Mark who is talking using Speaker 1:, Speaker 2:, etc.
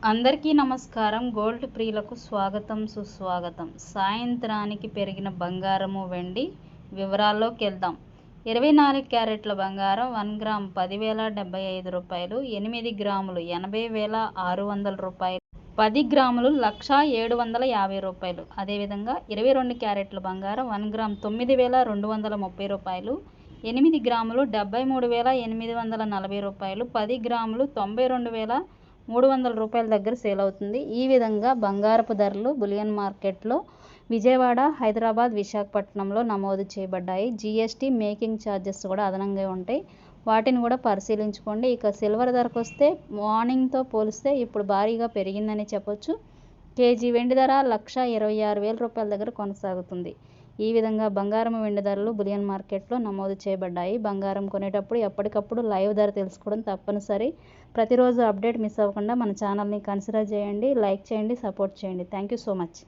Speaker 1: అందరికీ నమస్కారం. గోల్డ్ ప్రియులకు స్వాగతం, సుస్వాగతం. సాయంత్రానికి పెరిగిన బంగారము, వెండి వివరాల్లోకి వెళ్దాం. 24 క్యారెట్ల బంగారం 1 గ్రామ్ 10,075 రూపాయలు, 8 గ్రాములు 80,600 రూపాయలు, 10 గ్రాములు 1,0750 రూపాయలు. అదేవిధంగా 22 క్యారెట్ల బంగారం 1 గ్రామ్ 9,230 రూపాయలు, 8 గ్రాములు 73,840 రూపాయలు, 10 గ్రాములు 92,300 రూపాయల దగ్గర సేల్ అవుతుంది. ఈ విధంగా బంగారపు ధరలు బులియన్ మార్కెట్లో విజయవాడ, హైదరాబాద్, విశాఖపట్నంలో నమోదు చేయబడ్డాయి. జీఎస్టీ, మేకింగ్ ఛార్జెస్ కూడా అదనంగా ఉంటాయి. వాటిని కూడా పరిశీలించుకోండి. ఇక సిల్వర్ ధరకు వస్తే మార్నింగ్తో పోలిస్తే ఇప్పుడు భారీగా పెరిగిందని చెప్పొచ్చు. కేజీ వెండి ధర 1,26,000 రూపాయల దగ్గర కొనసాగుతుంది. ఈ విధంగా బంగారం, వెండి ధరలు బులియన్ మార్కెట్లో నమోదు చేయబడ్డాయి. బంగారం కొనేటప్పుడు ఎప్పటికప్పుడు లైవ్ ధర తెలుసుకోవడం తప్పనిసరి. ప్రతిరోజు అప్డేట్ మిస్ అవ్వకుండా మన ఛానల్ని కన్సిడర్ చేయండి, లైక్ చేయండి, సపోర్ట్ చేయండి. Thank you so much.